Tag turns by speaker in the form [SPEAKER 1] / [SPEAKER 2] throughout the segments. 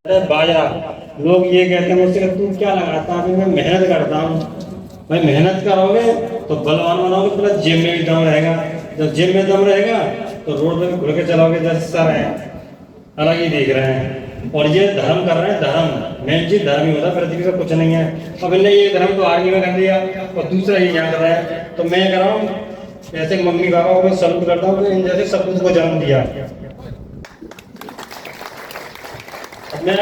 [SPEAKER 1] बाजरा लोग ये कहते हैं मुझसे तू क्या लगाता है? मैं मेहनत करता हूँ। भाई मेहनत करोगे तो बलवान बनोगे, प्लस जिम में भी दम रहेगा। जब जिम में दम रहेगा तो रोड पे घुल के चलोगे। जैसे सर है अलग ही देख रहे हैं। और ये धर्म कर रहे हैं, धर्म मेन चीज धर्म ही होता है, पृथ्वी का कुछ नहीं है। अब इन्हें ये धर्म तो आर्मी में कर दिया और दूसरा ये यहाँ कर रहा है, तो मैं कर रहा हूँ जैसे मम्मी पापा को सल्यूट करता हूँ, इन जैसे सपूत को जन्म दिया। मैं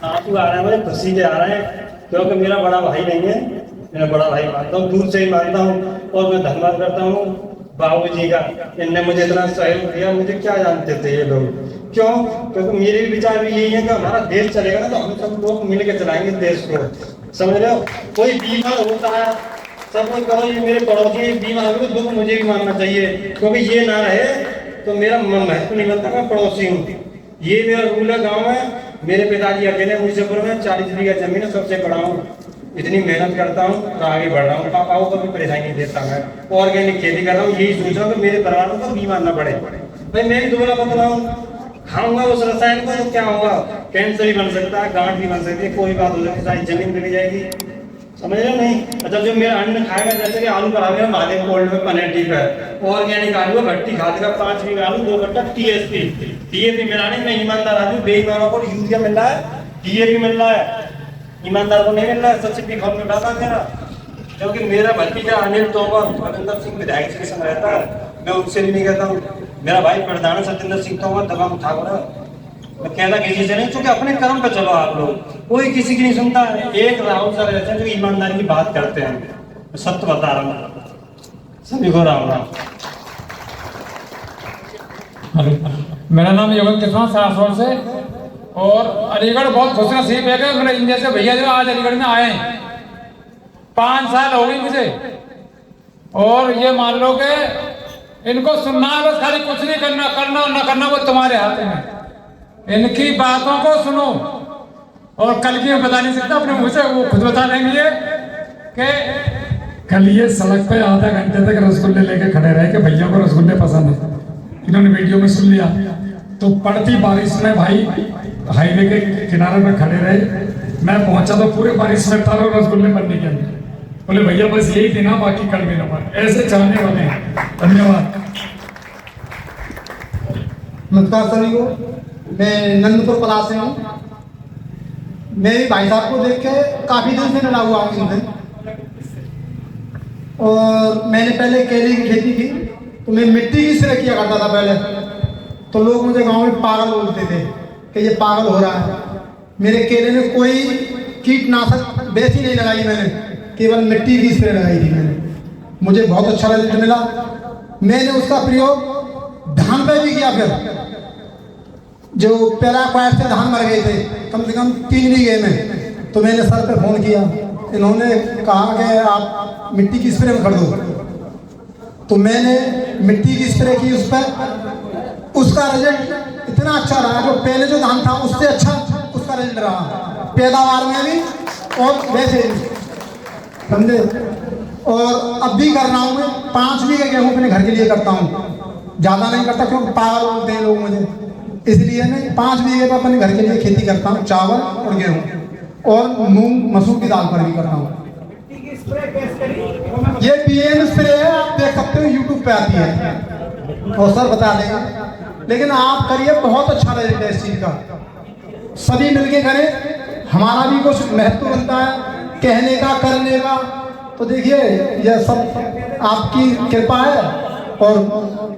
[SPEAKER 1] आंसू आ रहे हैं, मुझे खुशी के आ रहे हैं, क्योंकि मेरा बड़ा भाई नहीं है। मेरा बड़ा भाई मानता हूँ, दूर से ही मानता हूँ। और मैं धन्यवाद करता हूँ बाबूजी का, इनने मुझे इतना सहयोग दिया। मुझे क्या जानते थे ये लोग, क्यों? क्योंकि मेरे भी विचार भी यही है कि हमारा देश चलेगा ना तो हम सब लोग मिल के चलाएंगे देश को, समझ रहे हो? कोई बीमार होता है सब कोई कहो ये मेरे पड़ोसी बीमार हो तो दुख मुझे भी मानना चाहिए, क्योंकि ये ना रहे तो मेरा महत्व नहीं बनता। मैं पड़ोसी हूँ, ये मेरा रूल है गाँव में। मेरे पिताजी अकेले मुजफ्फर में 40 बीघा जमीन है, सबसे बड़ा हूँ। इतनी मेहनत करता हूँ और आगे बढ़ रहा हूँ। पापा को कभी परेशानी नहीं देता। मैं ऑर्गेनिक खेती कर रहा हूँ, यही सोच रहा हूँ कि मेरे परिवार को बीमार ना पड़े। भाई मैं भी दुबला पतला हूँ, खाऊंगा उस रसायन को तो क्या होगा? कैंसर भी बन सकता है, गांठ भी बन सकती है, कोई बात हो सकती है, सारी जमीन मिल जाएगी, समझ रहे हो? नहीं अच्छा, जो मेरा अन्न खाएगा, जैसे कि आलू बना लिया महादेव कोल्ड में पनेटी पे ऑर्गेनिक आलू है, भट्टी खाद का 5 बीघा आलू 2 कट्टा टीएसपी मिला नहीं। मैं ईमानदार आदमी, बेईमानों को यूरिया मिल रहा है, डीएपी मिल रहा है, ईमानदार को नहीं मिल रहा है। सबसे पी खान में डाला मेरा, क्योंकि मेरा भतीजा अनिल तोमर भविंदर सिंह विधायक के संग रहता है, मैं उनसे भी नहीं कहता हूँ। मेरा भाई प्रधान सत्येंद्र सिंह तोमर दबंग ठाकुर, मैं कहता किसी से नहीं, क्योंकि अपने कर्म पे चलो आप लोग, कोई किसी की नहीं सुनता है। एक राहुल सर रहते हैं जो ईमानदारी की बात करते हैं, मैं सत्य बता रहा हूँ। सभी को राम राम।
[SPEAKER 2] मेरा नाम योगेंद्र किस्मा सासौर से, और अलीगढ़ बहुत खुश नसीब है कि मेरे इन जैसे भैया जो आज अलीगढ़ में आए हैं। 5 साल हो गई मुझे, और ये मान लो कि इनको सुनना है बस, खाली कुछ नहीं करना, करना न करना वो तुम्हारे हाथ में। इनकी बातों को सुनो, और कल की मैं बता नहीं सकता अपने मुंह से, वो खुद बता देंगे कि कल ये सड़क पे आधा घंटे तक रसगुल्ले लेके खड़े रहे कि भैया को रसगुल्ले पसंद है। इन्होंने वीडियो में सुन लिया, तो पड़ती बारिश में भाई हाईवे के किनारे पे खड़े रहे। मैं पहुंचा तो पूरे बारिश में तारों रसगुल्ले बनने के अंदर, बोले भैया बस यही देना, बाकी कल भी ना। ऐसे चाहने वाले हैं। धन्यवाद।
[SPEAKER 3] नमस्कार सभी को, मैं नंदपुर पला से हूँ। मैं भी भाई साहब को देख के काफ़ी दिन से मिला हुआ हूँ इनसे, और मैंने पहले केले की खेती की, तो मैं मिट्टी की सिरे किया करता था पहले। तो लोग मुझे गांव में पागल बोलते थे कि ये पागल हो रहा है। मेरे केले में कोई कीटनाशक बेसी नहीं लगाई मैंने, केवल मिट्टी की स्प्रे लगाई थी मैंने। मुझे बहुत अच्छा रिजल्ट मिला। मैंने उसका प्रयोग धान पे भी किया। फिर जो पैराक्वाइट से धान मर गए थे कम से कम 3 बीघे में, तो मैंने सर पे फोन किया। इन्होंने कहा कि आप मिट्टी की स्प्रे में कर दो, तो मैंने मिट्टी की स्प्रे की उस पर। उसका रिजल्ट इतना अच्छा रहा, जो पहले जो धान था उससे अच्छा उसका रिजल्ट रहा, पैदावार में भी और वैसे भी, समझे? और अब भी कर रहा हूँ मैं 5 बीघे गेहूँ अपने घर के लिए करता हूँ, ज़्यादा नहीं करता क्योंकि पागल बोलते हैं लोग मुझे। इसलिए मैं 5 बीघे पर अपने घर के लिए खेती करता हूँ, चावल और गेहूँ, और मूंग मसूर की दाल पर भी करता हूँ। ये पीएम स्प्रे है, आप देख सकते हो, यूट्यूब पे आती है, और सर बता देगा। लेकिन आप करिए, बहुत अच्छा रिजल्ट है इस चीज़ का। सभी मिलके करें, हमारा भी कुछ महत्व बनता है कहने का, करने का। तो देखिए यह सब आपकी कृपा है और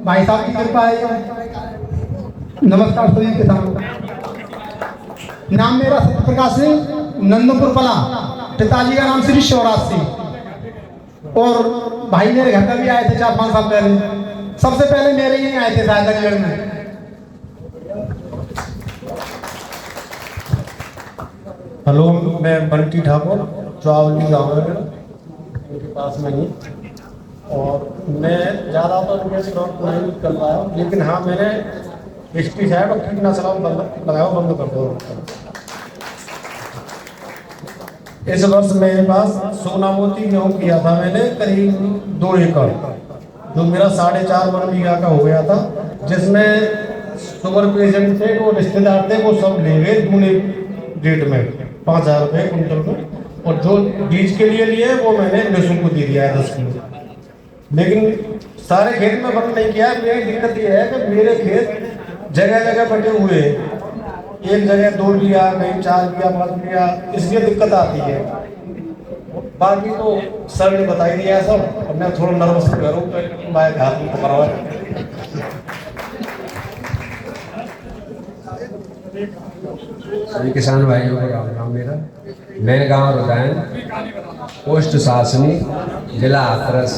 [SPEAKER 3] भाई साहब की कृपा है। नमस्कार सभी के साथ। नाम मेरा सत्यप्रकाश सिंह, नंदपुर पला। पिताजी का नाम श्री शिवराज सिंह। और भाई मेरे घर का भी आए थे 4-5 साल पहले। सबसे पहले मेरे ही आए थे शायद अलीगढ़ में।
[SPEAKER 4] हेलो, मैं बंटी ठाकुर, चौवली गाँव है मेरा, उनके पास में ही। और मैं ज़्यादा तो नहीं कर पाया, लेकिन हाँ मैंने पेस्टिसाइड और कीटनाशक लगाया बंद कर दो। इस वर्ष मेरे पास सोना मोती गेहूँ किया था मैंने, करीब 2 एकड़, जो मेरा 4.5 बीघा का हो गया था, जिसमें शुगर पेशेंट थे, वो रिश्तेदार थे, वो सब ले गए दूने रेट में 5,000 रुपये कुंटल में, और जो बीज के लिए लिए वो मैंने लहसुन को दे दिया है 10 किलो। लेकिन सारे खेत में बंद नहीं किया। मेरी दिक्कत ये है कि मेरे खेत जगह जगह बटे हुए हैं, एक जगह 2 लिया, कहीं 4 लिया, 5 लिया, इसलिए दिक्कत आती है। बाकी तो सर ने बता ही दिया सब, और मैं थोड़ा नर्वस करूँ तो मैं हाथ में पकड़वा।
[SPEAKER 5] सभी किसान भाइयों को राम राम। मेरा मैं गांव रुदायन, पोस्ट सासनी, जिला हाथरस।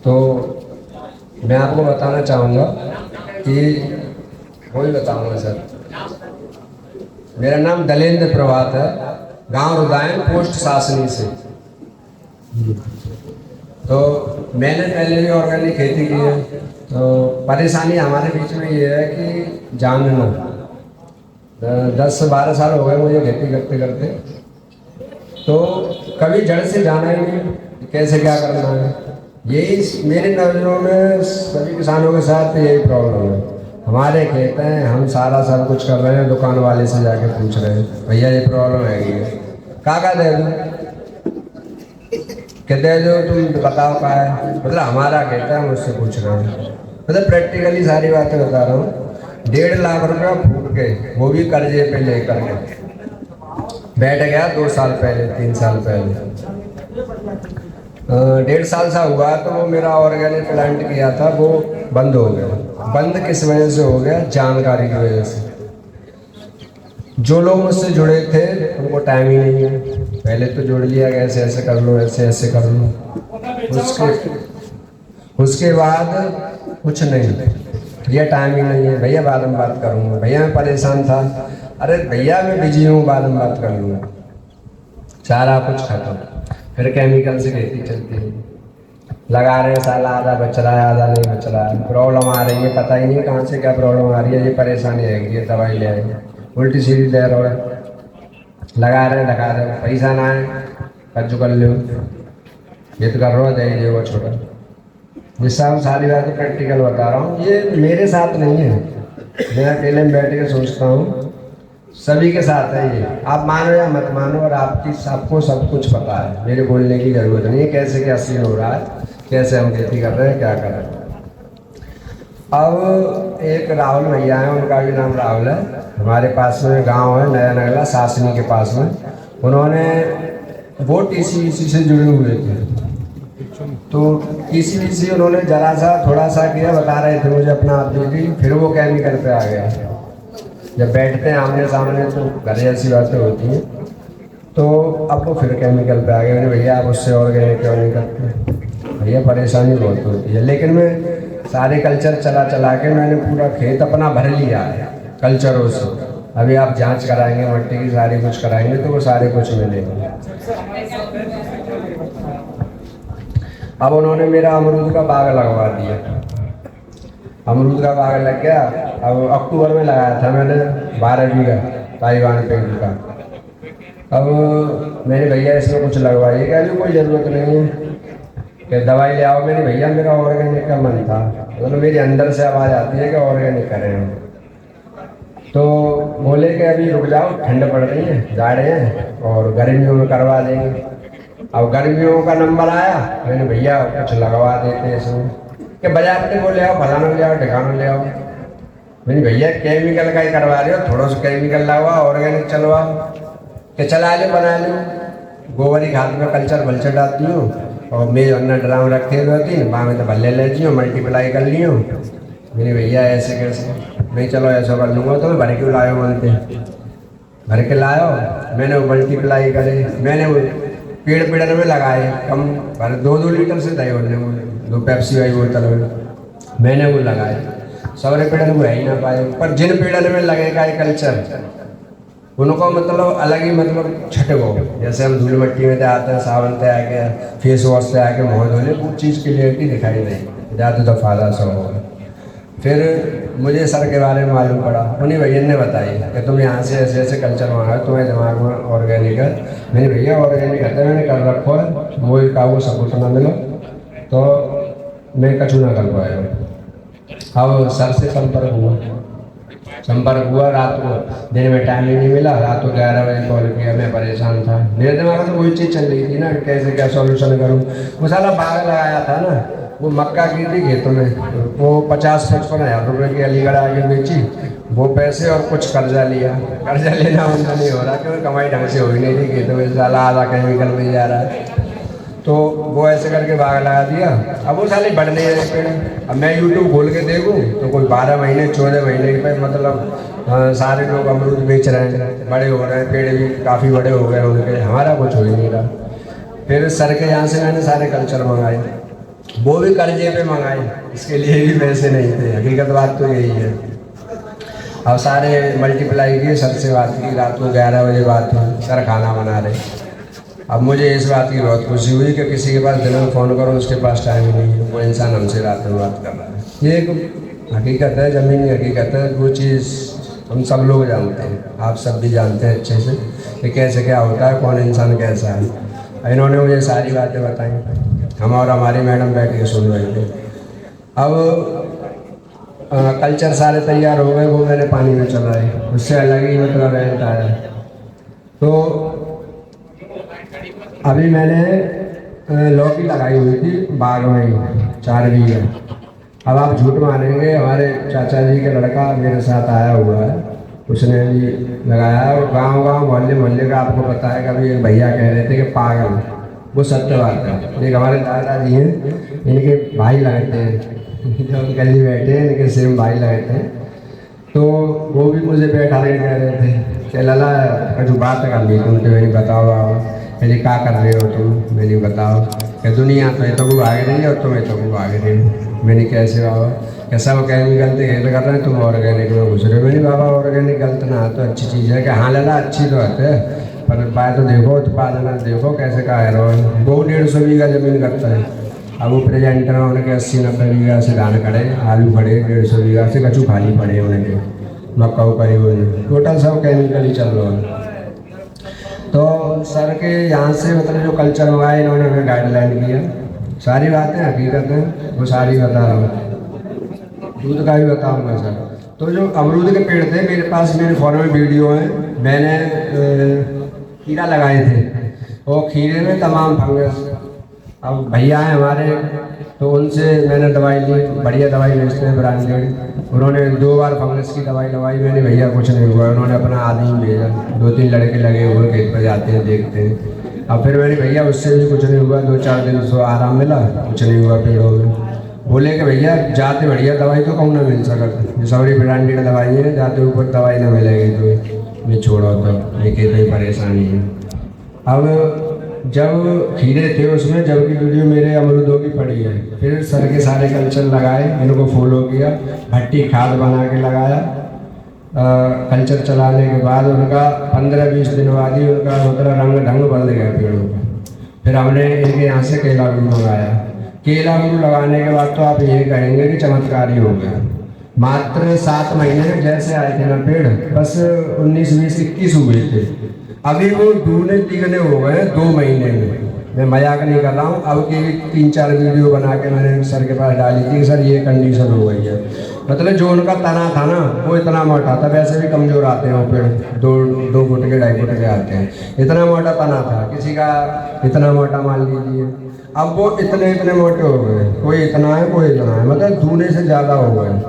[SPEAKER 5] तो मैं आपको बताना चाहूँगा कि वही बताऊँगा सर। मेरा नाम दलेंद्र प्रभात है, गांव रुदायन, पोस्ट सासनी से। तो मैंने पहले भी ऑर्गेनिक खेती की है। तो परेशानी हमारे बीच में ये है कि जानना, 10 से 12 साल हो गए मुझे खेती करते करते, तो कभी जड़ से जाना ही नहीं कैसे क्या करना है। यही मेरी नज़रों में सभी किसानों के साथ यही प्रॉब्लम है। हमारे खेत हैं, हम सारा सब कुछ कर रहे हैं, दुकान वाले से जाके पूछ रहे हैं भैया ये प्रॉब्लम है, काका दे दो कि दे दो, तुम बताओ क्या है। मतलब हमारा खेत है, हम उससे पूछ रहे हैं। मतलब प्रैक्टिकली सारी बातें बता रहा हूँ। 1.5 लाख रुपया फूट के, वो भी कर्जे पे लेकर के बैठ गया 2 साल पहले, 3 साल पहले। 1.5 साल सा हुआ तो वो मेरा ऑर्गेनिक प्लांट किया था, वो बंद हो गया। बंद किस वजह से हो गया? जानकारी की वजह से। जो लोग मुझसे जुड़े थे उनको टाइम ही नहीं है। पहले तो जोड़ लिया गया, ऐसे ऐसे कर लो, ऐसे ऐसे कर लो। उसके बाद कुछ नहीं, भैया टाइम ही नहीं है, भैया बाद में बात करूँगा, भैया मैं परेशान था, अरे भैया मैं बिजी हूँ, बाद में बात कर लूँगा। सारा कुछ खत्म। फिर केमिकल से खेती चलती है, लगा रहे हैं, साला आधा बच रहा है, आधा नहीं बच रहा है। प्रॉब्लम आ रही है, पता ही नहीं कहाँ से क्या प्रॉब्लम आ रही है। ये परेशानी है, ये दवाई ले आएंगे, उल्टी सीधी लहर हो रहा है, लगा रहे पैसा ना है, कर्ज कर लो, ये तो कर रहा है, दे वो छोटा। जिससे हम सारी बातें प्रैक्टिकल बता रहा हूँ, ये मेरे साथ नहीं है, मैं अकेले में बैठ के सोचता हूँ, सभी के साथ है ये। आप मानो या मत मानो, और आपको सब कुछ पता है, मेरे बोलने की जरूरत नहीं है कैसे क्या सीन हो रहा है, कैसे हम खेती कर रहे हैं, क्या कर रहे हैं। अब एक राहुल भैया हैं, उनका भी नाम राहुल है, हमारे पास में गांव है नया नगला, सासनी के पास में। उन्होंने वो टीसी से जुड़े हुए थे, तो टीसी उन्होंने जरा सा थोड़ा सा किया, बता रहे थे मुझे अपना अपडेटी, फिर वो केमिकल पे आ गया। जब बैठते हैं आमने सामने तो घर जैसी बातें होती हैं, तो अब वो फिर केमिकल पे आ गए। भैया आप उससे ऑर्गेनिक क्यों नहीं करते? भैया परेशानी बहुत होती है। लेकिन मैं सारे कल्चर चला के मैंने पूरा खेत अपना भर लिया है कल्चरों से। अभी आप जांच कराएंगे मट्टी की, सारी कुछ कराएंगे तो वो सारे कुछ मिलेंगे। अब उन्होंने मेरा अमरूद का बाग लगवा दिया, अमरूद का बाग लग गया। अब अक्टूबर में लगाया था मैंने 12 बीघा ताइवान पेड़ का। अब मेरे भैया इसमें कुछ लगवाइए, क्या अभी कोई ज़रूरत नहीं है कि दवाई ले आओ। मेरे भैया मेरा ऑर्गेनिक का मन था, मतलब मेरे अंदर से आवाज़ आती है कि ऑर्गेनिक करें हम। तो बोले कि अभी रुक जाओ, ठंड पड़ रही है, जाड़े हैं, और गर्मियों में करवा देंगे। अब गर्मियों का नंबर आया, मैंने भैया कुछ लगवा देते इसमें कि बाजार पे वो ले आओ, फलाना ले आओ, ठिकाना ले आओ। मैंने भैया केमिकल का ही करवा रहे हो, थोड़ा सा केमिकल लगवाओ, ऑर्गेनिक चलवाओ कि चला लो, बना लो। गोबर ही खाद में कल्चर वल्चर डालती हूँ, और मेज अन्ना ड्राम रखे हुए थी, वहाँ में तो भल्ले ले जी मल्टीप्लाई कर ली हूँ। मेरे भैया ऐसे कैसे, नहीं चलो ऐसा कर लूँगा, तो भर क्यों लायो बोलते, भर के लायो। मैंने वो मल्टीप्लाई करे, मैंने वो पेड़ में लगाए, कम 2-2 लीटर से दही होने, 2 पेप्सी वाली बोतल में मैंने वो लगाए। सारे पेड़ में रह ही ना पाए, पर जिन पेड़ में लगेगा ये कल्चर, उनको मतलब अलग ही मतलब छटको। जैसे हम धूल मिट्टी में आते हैं, सावन से आके फेस वॉश से आके मुँह धोने, कुछ चीज़ क्लियरिटी दिखाई नहीं, ज़्यादा तो फायदा सब होगा। फिर मुझे सर के बारे में मालूम पड़ा, उन्हीं भैया ने बताई कि तुम यहाँ से ऐसे ऐसे कल्चर मंगा, तुम्हारे दिमाग में ऑर्गेनिक है। मेरे भैया ऑर्गेनिक है, मैंने कर रखो है, वो का वो सपोर्ट ना मिलो तो मैं कछु ना कर पाएगा। अब सर से संपर्क हुआ रात को, दिन में टाइम ही नहीं मिला, रात को 11 बजे कॉल किया, मैं परेशान था, मेरे दिमाग में तो वही चीज़ चल रही थी ना, कैसे क्या सॉल्यूशन करूँ। वो साला बाग लगाया था ना, वो मक्का की थी खेतों में, वो 50-55 हज़ार रुपये की अलीगढ़ आगे बेची, वो पैसे और कुछ कर्जा लिया। कर्जा लेना उनका नहीं हो रहा क्योंकि कमाई ढंग से हो ही नहीं रही, खेतों में साला आधा केमिकल में जा रहा है, तो वो ऐसे करके बाग लगा दिया। अब वो साले बढ़ नहीं रहे पेड़। अब मैं यूट्यूब खोल के देखूँ तो कोई 12 महीने 14 महीने के पे मतलब सारे लोग अमरूद बेच रहे हैं, बड़े हो रहे हैं, पेड़ भी काफ़ी बड़े हो गए उनके, हमारा कुछ हो ही नहीं रहा। फिर सर के यहाँ से मैंने सारे कल्चर मंगाए, वो भी कर्जे पे मंगाए, इसके लिए भी पैसे नहीं थे, हकीकत बात तो यही है। अब सारे मल्टीप्लाई किए, सर से बात की, रात को 11 बजे बात हुई, सर खाना बना रहे। अब मुझे इस बात की बहुत खुशी हुई कि किसी के पास दिन में फ़ोन करो उसके पास टाइम ही नहीं है, वो इंसान हमसे रात में बात कर रहा है। ये एक हकीकत है, ज़मीनी हकीकत है, वो चीज़ हम सब लोग जानते हैं, आप सब भी जानते हैं अच्छे से कि कैसे क्या होता है, कौन इंसान कैसा है। इन्होंने मुझे सारी बातें बताई, हम और हमारी मैडम बैठ के सुन रहे थे। अब कल्चर सारे तैयार हो गए, वो मैंने पानी में चलाए, उससे अलग ही मतलब रेंट आया। तो अभी मैंने लौकी लगाई हुई थी बाग में ही 4 बीघे। अब आप झूठ मानेंगे, हमारे चाचा जी का लड़का मेरे साथ आया हुआ है, उसने भी लगाया है। और गांव मोहल्ले का आपको पता है, कभी एक भैया कह रहे थे कि पागल, वो सत्य बात है। एक हमारे दादाजी हैं, इनके भाई लगते हैं, जो अंकल जी बैठे हैं इनके सेम भाई लगते हैं। तो वो भी मुझे बैठा के कह रहे थे कि लला जो बात कर ली तुम तो मैंने बताओ, मैंने क्या कर रहे हो तुम, मैंने बताओ कि दुनिया तो तो भाग रही है और तुम्हें तो भाग रही हो। मैंने कैसे बाबा, कैसा वो केमिकल से हेल्प कर रहे हैं, तुम ऑर्गेनिक में घुस रहे हो। मैंने बाबा ऑर्गेनिक गलत ना तो अच्छी चीज़ है कि हाँ लला अच्छी तो है, पर पाए तो देखो उत्पादन देखो कैसे का है। वो 150 बीघा जमीन करता है। अब वो प्रेजेंटर में उनके 80-90 बीघा से धान खड़े, आलू खड़े, 150 बीघा से कचू खाली पड़े उनके, मक्का करी हुई, टोटल सब केमिकल ही चल रहा है। तो सर के यहाँ से मतलब जो कल्चर हुआ है, इन्होंने हमें गाइडलाइन किया, सारी बातें हकीकत है, वो सारी बता रहा हूँ, दूध का भी बताऊँगा सर। तो जो अमरूद के पेड़ थे मेरे पास, मेरे फ़ोन में वीडियो है, मैंने खीरा लगाए थे, वो खीरे में तमाम फंगस। अब भैया हैं हमारे, तो उनसे मैंने दवाई ली, बढ़िया दवाई बेचते हैं ब्रांडेड। उन्होंने 2 बार फंगस की दवाई लगाई, मैंने भैया कुछ नहीं हुआ। उन्होंने अपना आदमी भेजा, 2-3 लड़के लगे हुए खेत पर जाते हैं देखते हैं। अब फिर मैंने भैया उससे भी कुछ नहीं हुआ, 2-4 दिन उसको आराम मिला, कुछ नहीं हुआ पेड़ों में। बोले कि भैया जाते बढ़िया दवाई तो कौन ना मिल सकता, सॉरी ब्रांडेड दवाई है, जाते ऊपर दवाई ना मिलेगी तो मैं छोड़ो, तो एक ही परेशानी है। अब जब खीरे थे उसमें, जबकि वीडियो मेरे अमरूदों की पड़ी है, फिर सर के सारे कल्चर लगाए, इनको फॉलो किया, भट्टी खाद बना के लगाया। कल्चर चलाने के बाद उनका 15-20 दिन बाद ही उनका मतलब रंग ढंग बदल गया पेड़ों का। फिर हमने इनके यहाँ से केला गुड़ मंगाया। केला गुड़ लगाने के बाद तो आप ये कहेंगे कि चमत्कार ही हो गया। मात्र 7 महीने में जैसे आए थे ना पेड़, बस 19, 20, 21 हुए थे, अभी वो 2-3 हो गए 2 महीने में। मैं मजाक नहीं कर रहा हूँ। अब की 3-4 वीडियो बना के मैंने सर के पास डाली थी, सर ये कंडीशन हो गई है। मतलब जो उनका तना था ना वो इतना मोटा था, वैसे भी कमज़ोर आते हैं वो पेड़, 2 फुट के 2.5 फुट के आते हैं, इतना मोटा तना था, किसी का इतना मोटा मान लीजिए। अब वो इतने मोटे हो गए, कोई इतना है कोई इतना है, मतलब 2 से ज़्यादा हो गए।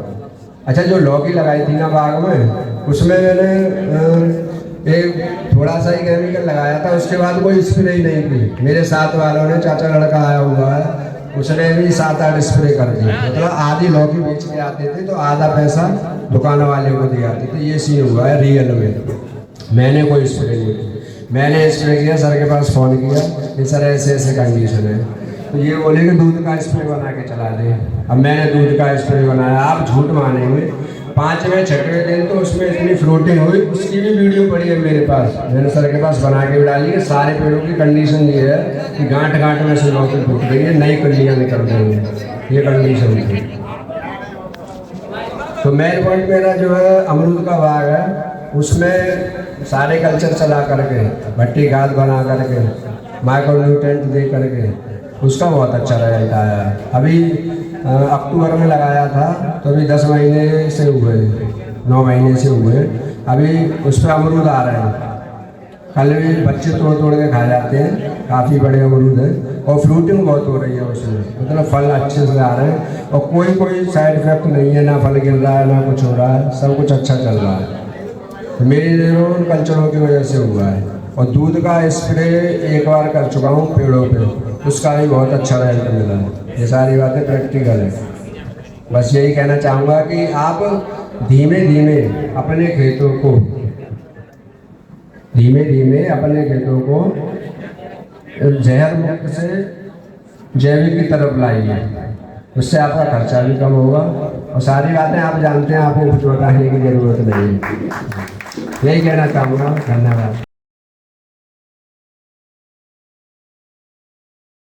[SPEAKER 5] अच्छा, जो लौकी लगाई थी ना बाग में, उसमें मैंने एक थोड़ा सा ही केमिकल लगाया था, उसके बाद कोई स्प्रे ही नहीं की। मेरे साथ वालों ने, चाचा लड़का आया हुआ है, उसने भी 7-8 स्प्रे कर दी। मतलब आधी लौकी बेच के आते थे तो आधा पैसा दुकान वाले को दे आते थे। ये सीन हुआ है रियल में। मैंने कोई स्प्रे नहीं किया, मैंने स्प्रे किया, सर के पास फ़ोन किया कि सर ऐसे ऐसे कंडीशन है, तो ये बोले कि दूध का स्प्रे बना के चला दे। अब मैंने दूध का स्प्रे बनाया, आप झूठ मानेंगे, 5वें-6वें दिन तो उसमें इतनी फ्लोटिंग हुई, उसकी भी वीडियो पड़ी है मेरे पास, मैंने सर के पास बना के डाली है। सारे पेड़ों की कंडीशन ये है कि गांठ में से लौकी फूट गई है, नई कलियाँ निकल रही हैं, ये कंडीशन थी। तो मेन पॉइंट मेरा जो है अमरूद का बाग है, उसमें सारे कल्चर चला करके, भट्टी खाद बना करके, माइक्रो न्यूट्रेंट दे करके, उसका बहुत अच्छा रिजल्ट आया। अभी अक्टूबर में लगाया था तो अभी 10 महीने से हुए, 9 महीने से हुए। अभी उस पर अमरूद आ रहे हैं, कल भी बच्चे तोड़ तोड़ के खा जाते हैं, काफ़ी बड़े अमरूद हैं और फ्रूटिंग बहुत हो रही है उसमें, मतलब फल अच्छे से आ रहे हैं और कोई साइड इफेक्ट नहीं है, ना फल गिर रहा है ना कुछ हो रहा है, सब कुछ अच्छा चल रहा है। तो मेरी ड्रोन कल्चरों की वजह से हुआ है। और दूध का स्प्रे एक बार कर चुका हूँ पेड़ों पे, उसका भी बहुत अच्छा रिजल्ट मिला है। ये सारी बातें प्रैक्टिकल है। बस यही कहना चाहूँगा कि आप धीमे धीमे अपने खेतों को जहर मुक्त से जैविक की तरफ लाइए, उससे आपका खर्चा भी कम होगा और सारी बातें आप जानते हैं, आपको कुछ बताने की जरूरत नहीं है। यही कहना चाहूँगा। धन्यवाद।